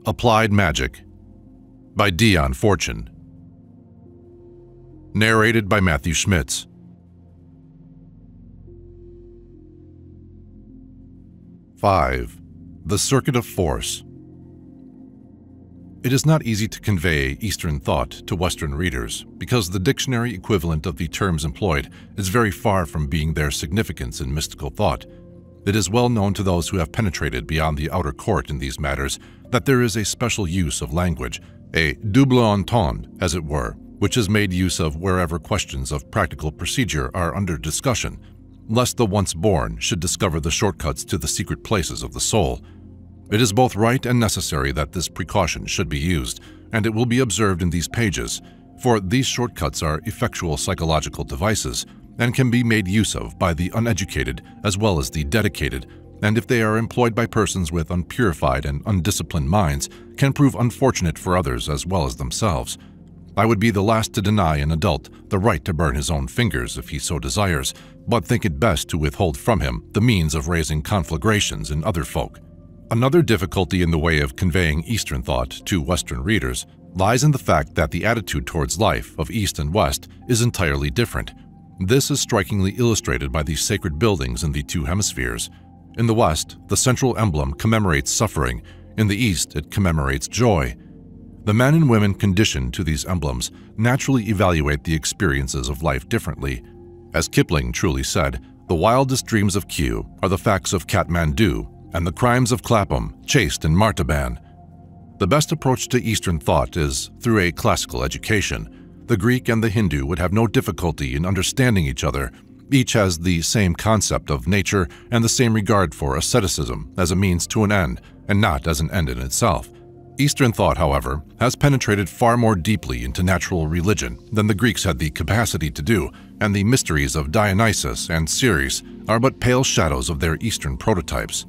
Applied Magic by Dion Fortune. Narrated by Matthew Schmitz. The Circuit of Force. It is not easy to convey Eastern thought to Western readers because the dictionary equivalent of the terms employed is very far from being their significance in mystical thought. It is well known to those who have penetrated beyond the outer court in these matters that there is a special use of language, a double entendre, as it were, which is made use of wherever questions of practical procedure are under discussion, lest the once born should discover the shortcuts to the secret places of the soul. It is both right and necessary that this precaution should be used, and it will be observed in these pages, for these shortcuts are effectual psychological devices and can be made use of by the uneducated as well as the dedicated, and if they are employed by persons with unpurified and undisciplined minds, can prove unfortunate for others as well as themselves. I would be the last to deny an adult the right to burn his own fingers if he so desires, but think it best to withhold from him the means of raising conflagrations in other folk. Another difficulty in the way of conveying Eastern thought to Western readers lies in the fact that the attitude towards life of East and West is entirely different. This is strikingly illustrated by the sacred buildings in the two hemispheres. In the West, the central emblem commemorates suffering. In the East, it commemorates joy. The men and women conditioned to these emblems naturally evaluate the experiences of life differently. As Kipling truly said, the wildest dreams of Kew are the facts of Kathmandu, and the crimes of Clapham chased in Martaban. The best approach to Eastern thought is through a classical education. The Greek and the Hindu would have no difficulty in understanding each other. Each has the same concept of nature and the same regard for asceticism as a means to an end, and not as an end in itself. Eastern thought, however, has penetrated far more deeply into natural religion than the Greeks had the capacity to do, and the mysteries of Dionysus and Ceres are but pale shadows of their Eastern prototypes.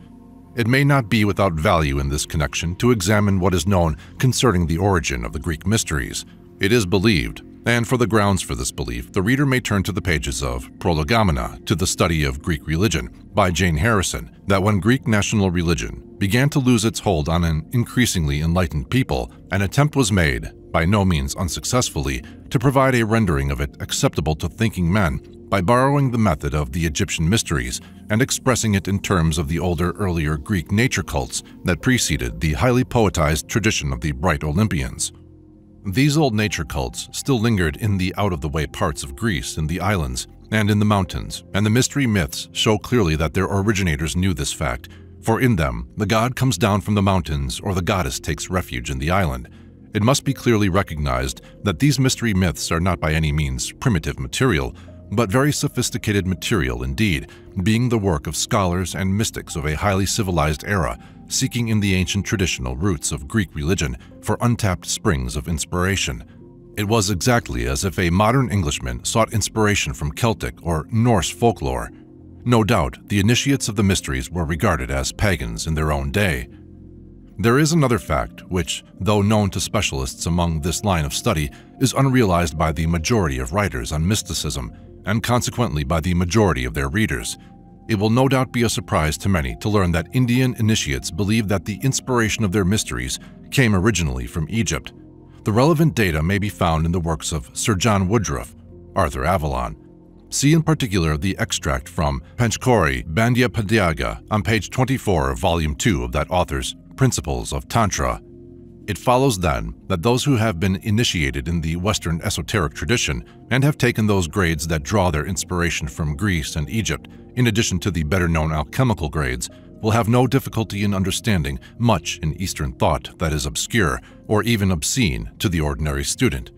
It may not be without value in this connection to examine what is known concerning the origin of the Greek mysteries. It is believed, and for the grounds for this belief, the reader may turn to the pages of Prolegomena to the Study of Greek Religion by Jane Harrison, that when Greek national religion began to lose its hold on an increasingly enlightened people, an attempt was made, by no means unsuccessfully, to provide a rendering of it acceptable to thinking men by borrowing the method of the Egyptian mysteries and expressing it in terms of the older, earlier Greek nature cults that preceded the highly poetized tradition of the Bright Olympians. These old nature cults still lingered in the out-of-the-way parts of Greece, in the islands, and in the mountains, and the mystery myths show clearly that their originators knew this fact, for in them the god comes down from the mountains or the goddess takes refuge in the island. It must be clearly recognized that these mystery myths are not by any means primitive material, but very sophisticated material indeed, being the work of scholars and mystics of a highly civilized era, seeking in the ancient traditional roots of Greek religion for untapped springs of inspiration. It was exactly as if a modern Englishman sought inspiration from Celtic or Norse folklore. No doubt, the initiates of the mysteries were regarded as pagans in their own day. There is another fact which, though known to specialists among this line of study, is unrealized by the majority of writers on mysticism, and consequently by the majority of their readers. It will no doubt be a surprise to many to learn that Indian initiates believe that the inspiration of their mysteries came originally from Egypt. The relevant data may be found in the works of Sir John Woodruff, Arthur Avalon. See in particular the extract from Panchkori Bandyapadyaga on page 24 of Volume 2 of that author's Principles of Tantra. It follows then that those who have been initiated in the Western esoteric tradition and have taken those grades that draw their inspiration from Greece and Egypt, in addition to the better-known alchemical grades, will have no difficulty in understanding much in Eastern thought that is obscure or even obscene to the ordinary student.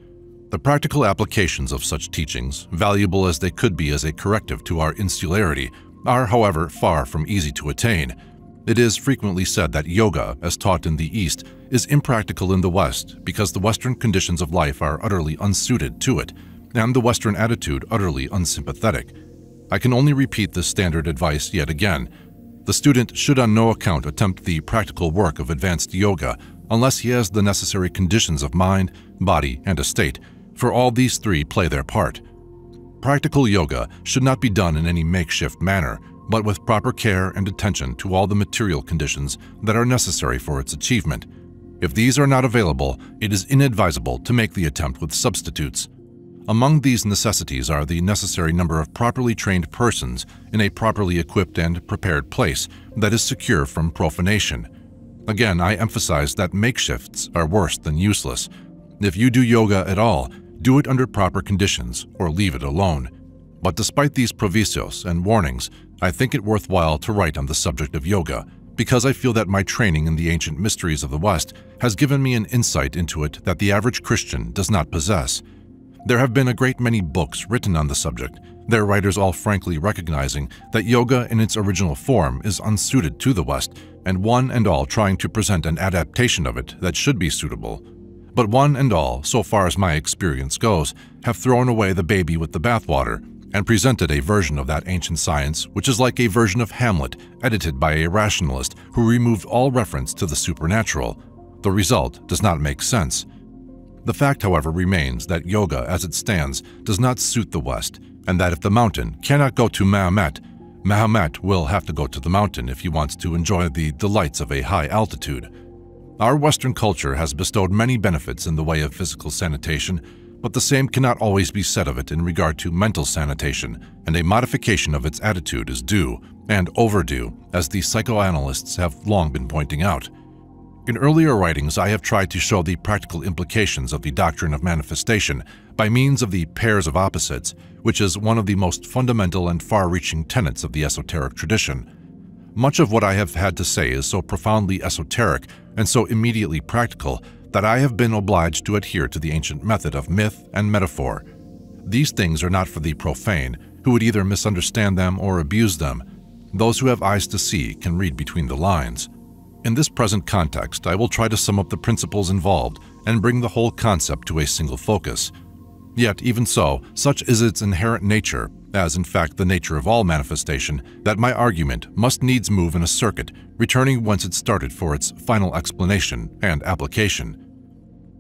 The practical applications of such teachings, valuable as they could be as a corrective to our insularity, are, however, far from easy to attain. It is frequently said that yoga, as taught in the East, is impractical in the West because the Western conditions of life are utterly unsuited to it, and the Western attitude utterly unsympathetic. I can only repeat this standard advice yet again. The student should on no account attempt the practical work of advanced yoga unless he has the necessary conditions of mind, body, and estate, for all these three play their part. Practical yoga should not be done in any makeshift manner, but with proper care and attention to all the material conditions that are necessary for its achievement. If these are not available, it is inadvisable to make the attempt with substitutes. Among these necessities are the necessary number of properly trained persons in a properly equipped and prepared place that is secure from profanation. Again, I emphasize that makeshifts are worse than useless. If you do yoga at all, do it under proper conditions or leave it alone. But despite these provisos and warnings, I think it worthwhile to write on the subject of yoga, because I feel that my training in the ancient mysteries of the West has given me an insight into it that the average Christian does not possess. There have been a great many books written on the subject, their writers all frankly recognizing that yoga in its original form is unsuited to the West, and one and all trying to present an adaptation of it that should be suitable. But one and all, so far as my experience goes, have thrown away the baby with the bathwater and presented a version of that ancient science which is like a version of Hamlet edited by a rationalist who removed all reference to the supernatural. The result does not make sense. The fact, however, remains that yoga as it stands does not suit the West, and that if the mountain cannot go to Mahomet, Mahomet will have to go to the mountain if he wants to enjoy the delights of a high altitude. Our Western culture has bestowed many benefits in the way of physical sanitation, but the same cannot always be said of it in regard to mental sanitation, and a modification of its attitude is due, and overdue, as the psychoanalysts have long been pointing out. In earlier writings, I have tried to show the practical implications of the doctrine of manifestation by means of the pairs of opposites, which is one of the most fundamental and far-reaching tenets of the esoteric tradition. Much of what I have had to say is so profoundly esoteric and so immediately practical that I have been obliged to adhere to the ancient method of myth and metaphor. These things are not for the profane, who would either misunderstand them or abuse them. Those who have eyes to see can read between the lines. In this present context, I will try to sum up the principles involved and bring the whole concept to a single focus. Yet, even so, such is its inherent nature, as in fact the nature of all manifestation, that my argument must needs move in a circuit, returning whence it started for its final explanation and application.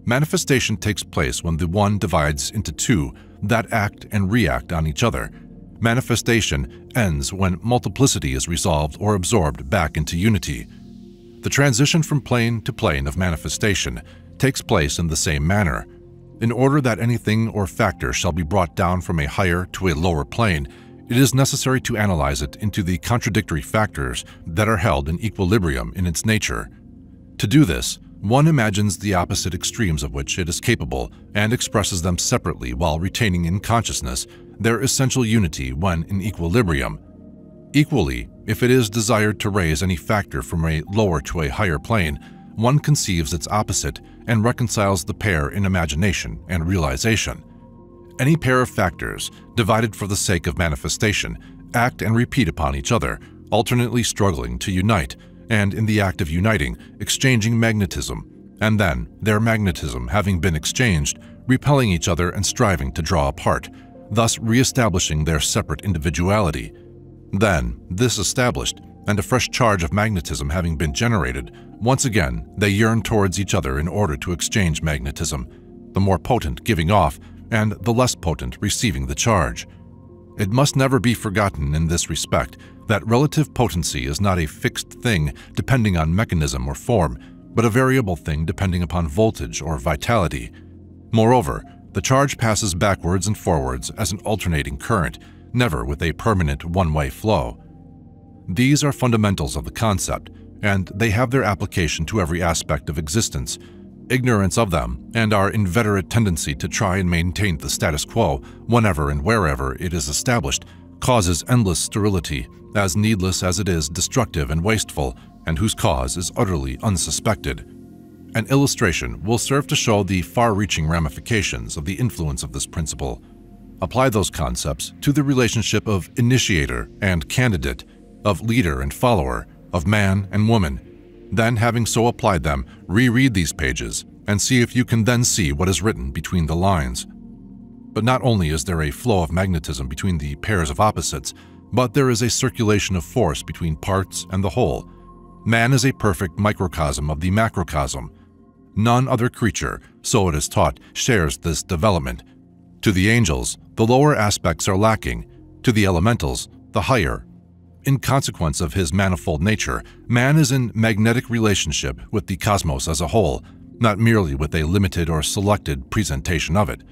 Manifestation takes place when the one divides into two that act and react on each other. Manifestation ends when multiplicity is resolved or absorbed back into unity. The transition from plane to plane of manifestation takes place in the same manner. In order that anything or factor shall be brought down from a higher to a lower plane, it is necessary to analyze it into the contradictory factors that are held in equilibrium in its nature. To do this, one imagines the opposite extremes of which it is capable and expresses them separately while retaining in consciousness their essential unity when in equilibrium. Equally, if it is desired to raise any factor from a lower to a higher plane, one conceives its opposite and reconciles the pair in imagination and realization. Any pair of factors, divided for the sake of manifestation, act and repeat upon each other, alternately struggling to unite, and in the act of uniting, exchanging magnetism, and then, their magnetism having been exchanged, repelling each other and striving to draw apart, thus re-establishing their separate individuality. Then, this established, and a fresh charge of magnetism having been generated, once again they yearn towards each other in order to exchange magnetism, the more potent giving off and the less potent receiving the charge. It must never be forgotten in this respect that relative potency is not a fixed thing depending on mechanism or form, but a variable thing depending upon voltage or vitality. Moreover, the charge passes backwards and forwards as an alternating current, never with a permanent one-way flow. These are fundamentals of the concept, and they have their application to every aspect of existence. Ignorance of them, and our inveterate tendency to try and maintain the status quo whenever and wherever it is established, causes endless sterility, as needless as it is destructive and wasteful, and whose cause is utterly unsuspected. An illustration will serve to show the far-reaching ramifications of the influence of this principle. Apply those concepts to the relationship of initiator and candidate, of leader and follower, of man and woman. Then, having so applied them, reread these pages and see if you can then see what is written between the lines. But not only is there a flow of magnetism between the pairs of opposites, but there is a circulation of force between parts and the whole. Man is a perfect microcosm of the macrocosm. None other creature, so it is taught, shares this development. To the angels, the lower aspects are lacking. To the elementals, the higher. In consequence of his manifold nature, man is in magnetic relationship with the cosmos as a whole, not merely with a limited or selected presentation of it.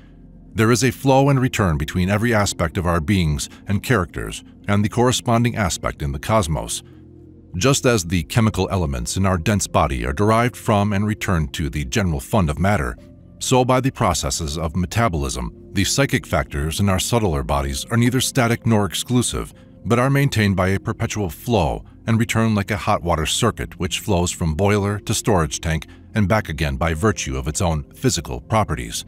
There is a flow and return between every aspect of our beings and characters and the corresponding aspect in the cosmos. Just as the chemical elements in our dense body are derived from and returned to the general fund of matter, so by the processes of metabolism, the psychic factors in our subtler bodies are neither static nor exclusive, but are maintained by a perpetual flow and return like a hot water circuit which flows from boiler to storage tank and back again by virtue of its own physical properties.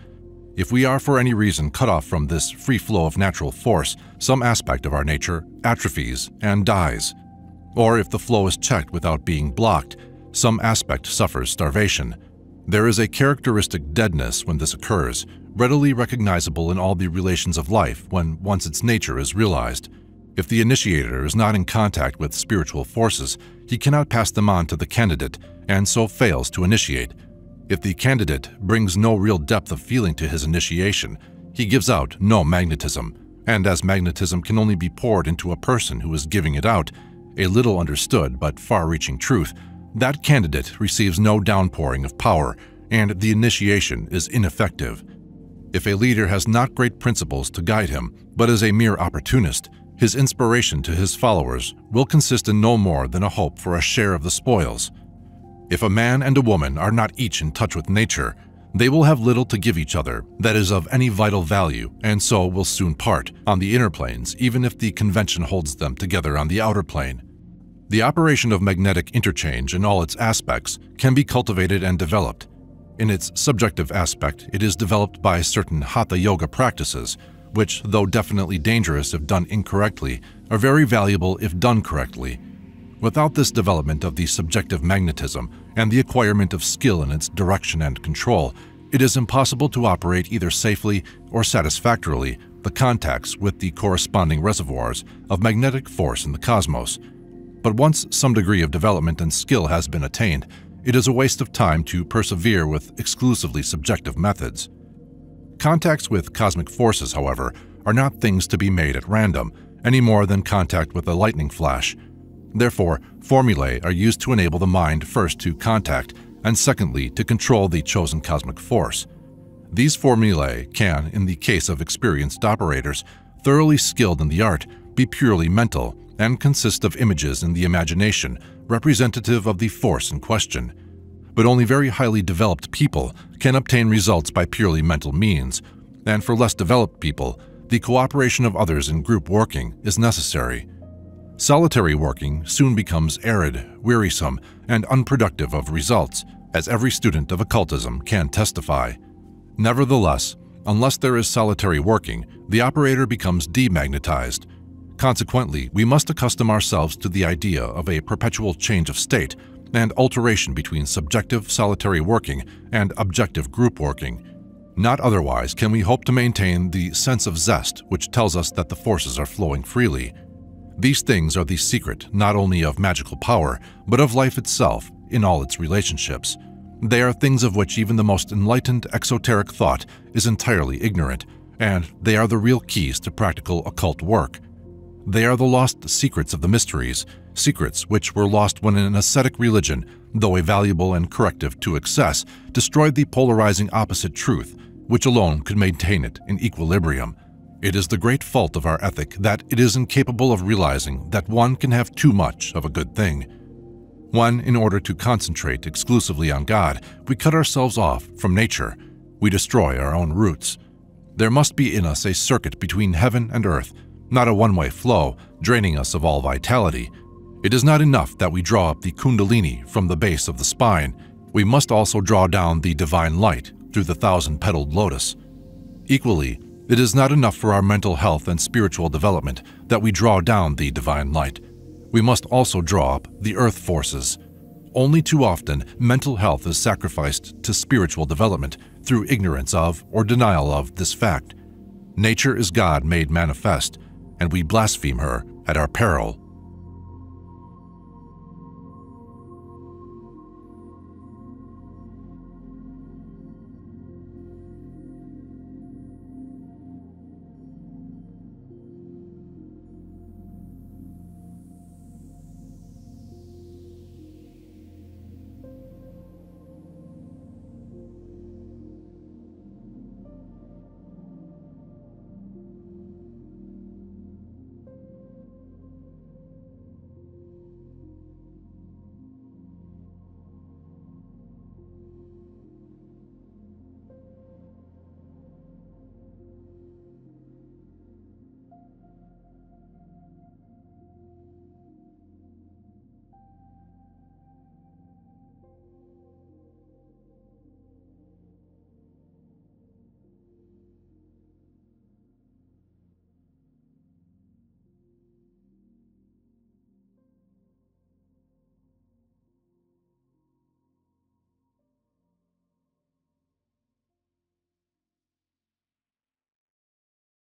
If we are for any reason cut off from this free flow of natural force, some aspect of our nature atrophies and dies. Or if the flow is checked without being blocked, some aspect suffers starvation. There is a characteristic deadness when this occurs, readily recognizable in all the relations of life when once its nature is realized. If the initiator is not in contact with spiritual forces, he cannot pass them on to the candidate and so fails to initiate. If the candidate brings no real depth of feeling to his initiation, he gives out no magnetism, and as magnetism can only be poured into a person who is giving it out, a little understood but far-reaching truth, that candidate receives no downpouring of power, and the initiation is ineffective. If a leader has not great principles to guide him, but is a mere opportunist, his inspiration to his followers will consist in no more than a hope for a share of the spoils. If a man and a woman are not each in touch with nature, they will have little to give each other that is of any vital value, and so will soon part on the inner planes, even if the convention holds them together on the outer plane. The operation of magnetic interchange in all its aspects can be cultivated and developed. In its subjective aspect, it is developed by certain hatha yoga practices, which, though definitely dangerous if done incorrectly, are very valuable if done correctly. Without this development of the subjective magnetism and the acquirement of skill in its direction and control, it is impossible to operate either safely or satisfactorily the contacts with the corresponding reservoirs of magnetic force in the cosmos. But once some degree of development and skill has been attained, it is a waste of time to persevere with exclusively subjective methods. Contacts with cosmic forces, however, are not things to be made at random, any more than contact with a lightning flash. Therefore, formulae are used to enable the mind first to contact, and secondly to control the chosen cosmic force. These formulae can, in the case of experienced operators, thoroughly skilled in the art, be purely mental, and consist of images in the imagination representative of the force in question. But only very highly developed people can obtain results by purely mental means, and for less developed people, the cooperation of others in group working is necessary. Solitary working soon becomes arid, wearisome, and unproductive of results, as every student of occultism can testify. Nevertheless, unless there is solitary working, the operator becomes demagnetized. Consequently, we must accustom ourselves to the idea of a perpetual change of state and alteration between subjective solitary working and objective group working. Not otherwise can we hope to maintain the sense of zest which tells us that the forces are flowing freely. These things are the secret not only of magical power, but of life itself in all its relationships. They are things of which even the most enlightened exoteric thought is entirely ignorant, and they are the real keys to practical occult work. They are the lost secrets of the mysteries, secrets which were lost when an ascetic religion, though a valuable and corrective to excess, destroyed the polarizing opposite truth, which alone could maintain it in equilibrium. It is the great fault of our ethic that it is incapable of realizing that one can have too much of a good thing. When, in order to concentrate exclusively on God, we cut ourselves off from nature, we destroy our own roots. There must be in us a circuit between heaven and earth, not a one-way flow, draining us of all vitality. It is not enough that we draw up the kundalini from the base of the spine. We must also draw down the divine light through the thousand-petaled lotus. Equally, it is not enough for our mental health and spiritual development that we draw down the divine light. We must also draw up the earth forces. Only too often, mental health is sacrificed to spiritual development through ignorance of or denial of this fact. Nature is God made manifest, and we blaspheme her at our peril.